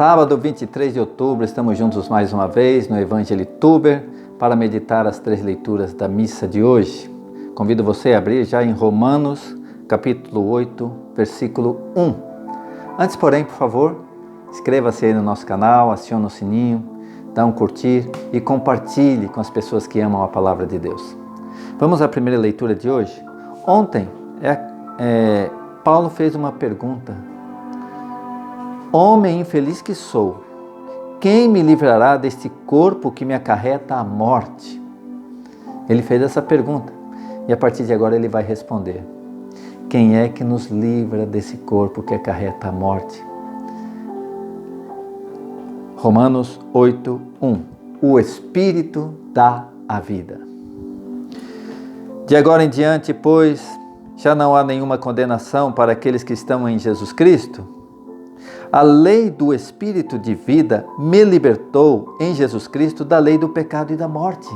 Sábado 23 de outubro, estamos juntos mais uma vez no Evangelituber para meditar as 3 leituras da missa de hoje. Convido você a abrir já em Romanos, capítulo 8, versículo 1. Antes, porém, por favor, inscreva-se aí no nosso canal, acione o sininho, dá um curtir e compartilhe com as pessoas que amam a palavra de Deus. Vamos à primeira leitura de hoje. Ontem, Paulo fez uma pergunta. Homem infeliz que sou, quem me livrará deste corpo que me acarreta à morte? Ele fez essa pergunta e a partir de agora ele vai responder. Quem é que nos livra desse corpo que acarreta a morte? Romanos 8, 1. O Espírito dá a vida. De agora em diante, pois, já não há nenhuma condenação para aqueles que estão em Jesus Cristo? A lei do Espírito de vida me libertou em Jesus Cristo da lei do pecado e da morte.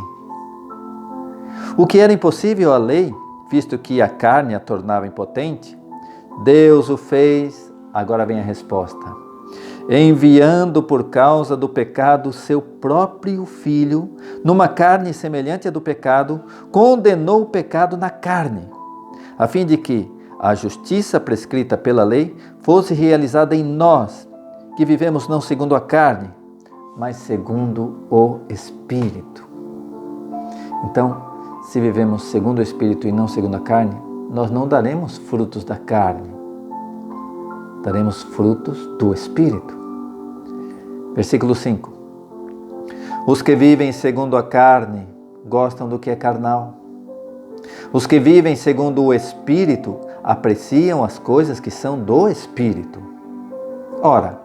O que era impossível à lei, visto que a carne a tornava impotente, Deus o fez, agora vem a resposta, enviando por causa do pecado seu próprio Filho, numa carne semelhante à do pecado, condenou o pecado na carne, a fim de que a justiça prescrita pela lei fosse realizada em nós, que vivemos não segundo a carne, mas segundo o Espírito. Então, se vivemos segundo o Espírito e não segundo a carne, nós não daremos frutos da carne, daremos frutos do Espírito. Versículo 5. Os que vivem segundo a carne gostam do que é carnal. Os que vivem segundo o Espírito apreciam as coisas que são do Espírito. Ora,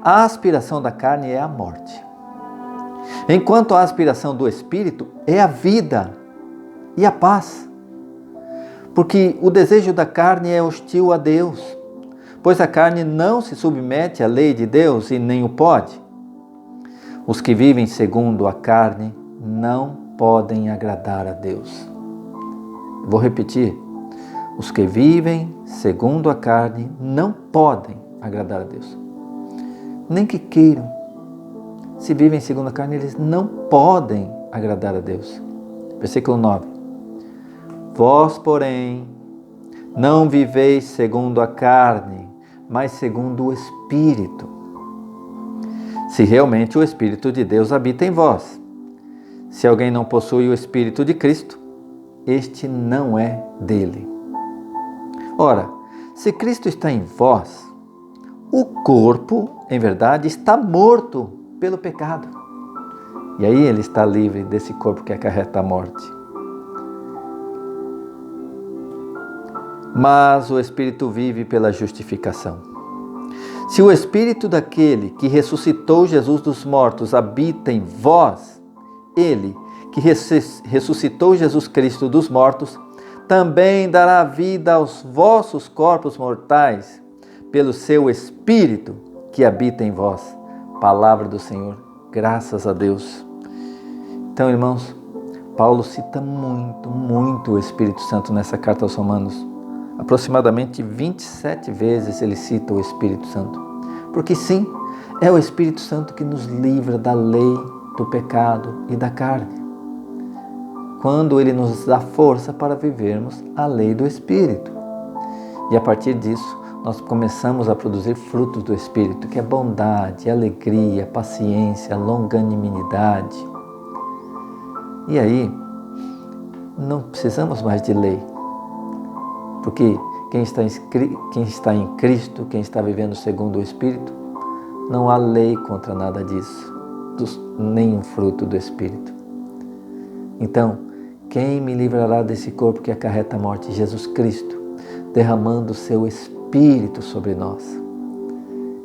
a aspiração da carne é a morte, enquanto a aspiração do Espírito é a vida e a paz. Porque o desejo da carne é hostil a Deus, pois a carne não se submete à lei de Deus e nem o pode. Os que vivem segundo a carne não podem agradar a Deus. Vou repetir. Os que vivem segundo a carne não podem agradar a Deus. Nem que queiram. Se vivem segundo a carne, eles não podem agradar a Deus. Versículo 9. Vós, porém, não viveis segundo a carne, mas segundo o Espírito. Se realmente o Espírito de Deus habita em vós. Se alguém não possui o Espírito de Cristo, este não é dele. Ora, se Cristo está em vós, o corpo, em verdade, está morto pelo pecado. E aí ele está livre desse corpo que acarreta a morte. Mas o Espírito vive pela justificação. Se o Espírito daquele que ressuscitou Jesus dos mortos habita em vós, ele que ressuscitou Jesus Cristo dos mortos, também dará vida aos vossos corpos mortais, pelo seu Espírito que habita em vós. Palavra do Senhor, graças a Deus. Então, irmãos, Paulo cita muito o Espírito Santo nessa carta aos Romanos. Aproximadamente 27 vezes ele cita o Espírito Santo. Porque sim, é o Espírito Santo que nos livra da lei, do pecado e da carne. Quando ele nos dá força para vivermos a lei do Espírito. E a partir disso, nós começamos a produzir frutos do Espírito, que é bondade, alegria, paciência, longanimidade. E aí, não precisamos mais de lei. Porque quem está em Cristo, quem está vivendo segundo o Espírito, não há lei contra nada disso, nenhum fruto do Espírito. Então, quem me livrará desse corpo que acarreta a morte? Jesus Cristo, derramando o seu Espírito sobre nós.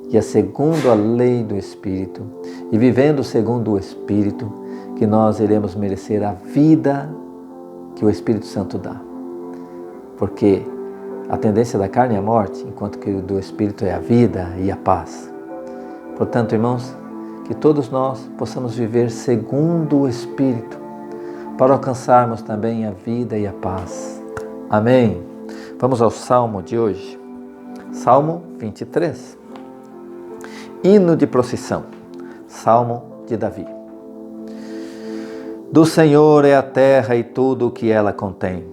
E é segundo a lei do Espírito, e vivendo segundo o Espírito, que nós iremos merecer a vida que o Espírito Santo dá. Porque a tendência da carne é a morte, enquanto que o do Espírito é a vida e a paz. Portanto, irmãos, que todos nós possamos viver segundo o Espírito, para alcançarmos também a vida e a paz. Amém. Vamos ao Salmo de hoje. Salmo 23. Hino de procissão. Salmo de Davi. Do Senhor é a terra e tudo o que ela contém,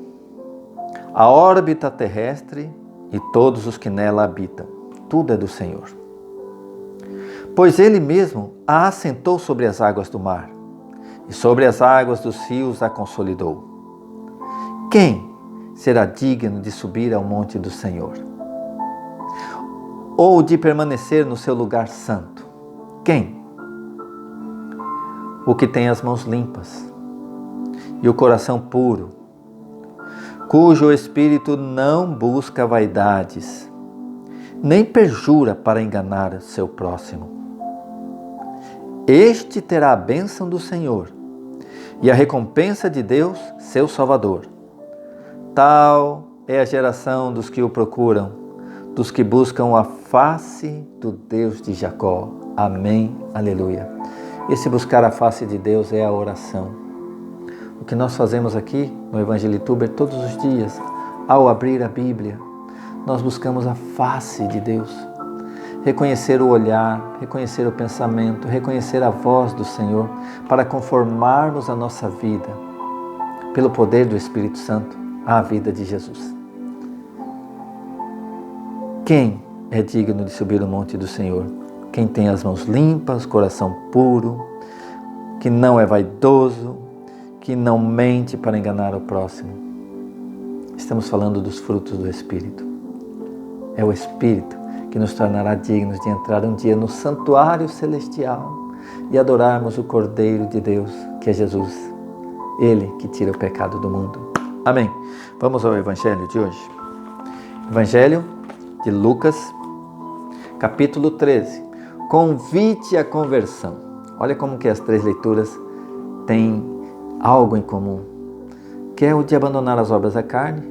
a órbita terrestre e todos os que nela habitam. Tudo é do Senhor. Pois Ele mesmo a assentou sobre as águas do mar, e sobre as águas dos rios a consolidou. Quem será digno de subir ao monte do Senhor? Ou de permanecer no seu lugar santo? Quem? O que tem as mãos limpas e o coração puro, cujo espírito não busca vaidades, nem perjura para enganar seu próximo. Este terá a bênção do Senhor e a recompensa de Deus, seu Salvador. Tal é a geração dos que o procuram, dos que buscam a face do Deus de Jacó. Amém, aleluia. Esse buscar a face de Deus é a oração. O que nós fazemos aqui no Evangelituber todos os dias, ao abrir a Bíblia, nós buscamos a face de Deus. Reconhecer o olhar, reconhecer o pensamento, reconhecer a voz do Senhor, para conformarmos a nossa vida, pelo poder do Espírito Santo, à vida de Jesus. Quem é digno de subir o monte do Senhor? Quem tem as mãos limpas, coração puro, que não é vaidoso, que não mente para enganar o próximo. Estamos falando dos frutos do Espírito. É o Espírito que nos tornará dignos de entrar um dia no santuário celestial e adorarmos o Cordeiro de Deus, que é Jesus, Ele que tira o pecado do mundo. Amém. Vamos ao Evangelho de hoje. Evangelho de Lucas, capítulo 13. Convite à conversão. Olha como que as 3 leituras têm algo em comum, que é o de abandonar as obras da carne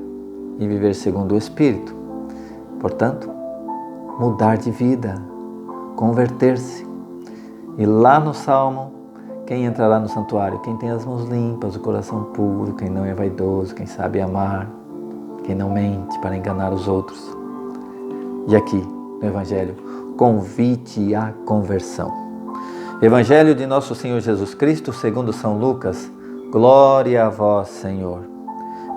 e viver segundo o Espírito. Portanto, mudar de vida, converter-se. E lá no Salmo, quem entrará no santuário? Quem tem as mãos limpas, o coração puro, quem não é vaidoso, quem sabe amar, quem não mente para enganar os outros. E aqui, no Evangelho, convite à conversão. Evangelho de nosso Senhor Jesus Cristo, segundo São Lucas. Glória a vós, Senhor.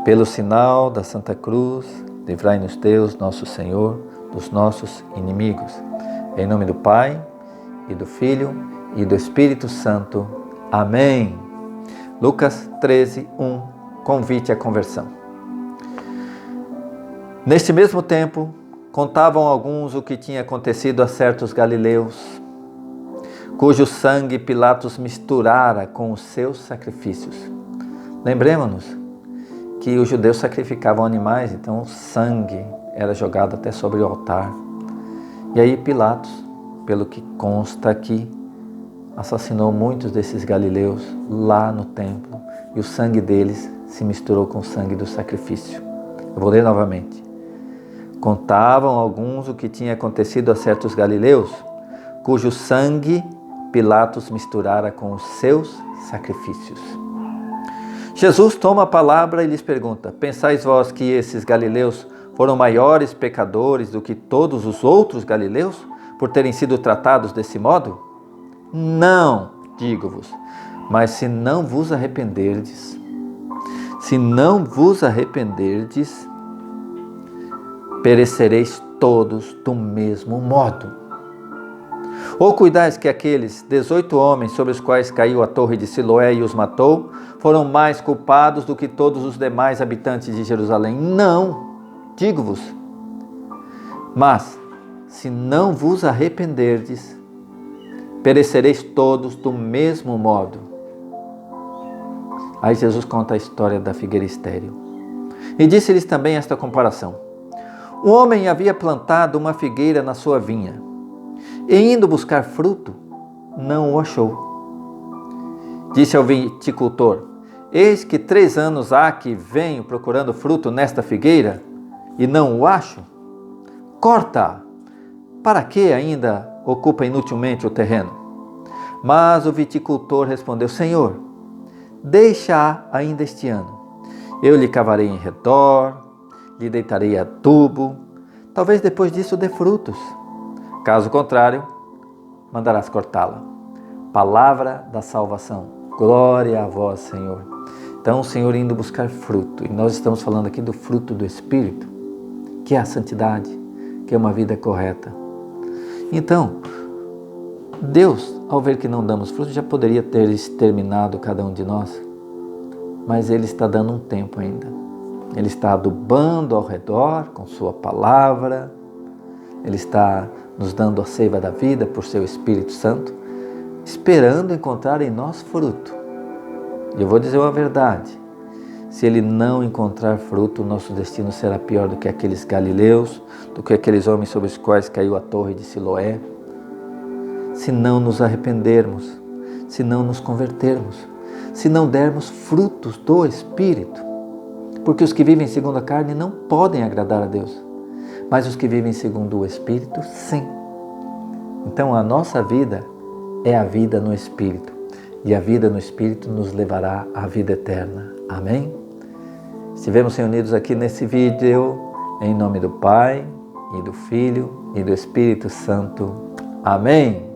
Pelo sinal da Santa Cruz, livrai-nos Deus, nosso Senhor, dos nossos inimigos. Em nome do Pai, e do Filho, e do Espírito Santo. Amém. Lucas 13, 1. Convite à conversão. Neste mesmo tempo, contavam alguns o que tinha acontecido a certos galileus, cujo sangue Pilatos misturara com os seus sacrifícios. Lembremos-nos que os judeus sacrificavam animais, então o sangue era jogado até sobre o altar. E aí Pilatos, pelo que consta aqui, assassinou muitos desses galileus lá no templo, e o sangue deles se misturou com o sangue do sacrifício. Eu vou ler novamente. Contavam alguns o que tinha acontecido a certos galileus, cujo sangue Pilatos misturara com os seus sacrifícios. Jesus toma a palavra e lhes pergunta: pensais vós que esses galileus foram maiores pecadores do que todos os outros galileus, por terem sido tratados desse modo? Não, digo-vos, mas se não vos arrependerdes, perecereis todos do mesmo modo. Ou cuidais que aqueles 18 homens sobre os quais caiu a torre de Siloé e os matou, foram mais culpados do que todos os demais habitantes de Jerusalém? Não, digo-vos. Mas, se não vos arrependerdes, perecereis todos do mesmo modo. Aí Jesus conta a história da figueira estéril. E disse-lhes também esta comparação. Um homem havia plantado uma figueira na sua vinha, e indo buscar fruto, não o achou. Disse ao viticultor: eis que 3 anos há que venho procurando fruto nesta figueira, e não o acho. Corta-a, para que ainda ocupa inutilmente o terreno? Mas o viticultor respondeu: Senhor, deixa-a ainda este ano. Eu lhe cavarei em redor, lhe deitarei adubo, talvez depois disso dê frutos. Caso contrário, mandarás cortá-la. Palavra da salvação. Glória a vós, Senhor. Então, o Senhor indo buscar fruto. E nós estamos falando aqui do fruto do Espírito, que é a santidade, que é uma vida correta. Então, Deus, ao ver que não damos fruto, já poderia ter exterminado cada um de nós. Mas Ele está dando um tempo ainda. Ele está adubando ao redor com sua palavra. Ele está nos dando a seiva da vida por seu Espírito Santo, esperando encontrar em nós fruto. E eu vou dizer uma verdade. Se Ele não encontrar fruto, o nosso destino será pior do que aqueles galileus, do que aqueles homens sobre os quais caiu a torre de Siloé. Se não nos arrependermos, se não nos convertermos, se não dermos frutos do Espírito. Porque os que vivem segundo a carne não podem agradar a Deus, mas os que vivem segundo o Espírito, sim. Então a nossa vida é a vida no Espírito, e a vida no Espírito nos levará à vida eterna. Amém? Estivemos reunidos aqui nesse vídeo, em nome do Pai, e do Filho, e do Espírito Santo. Amém?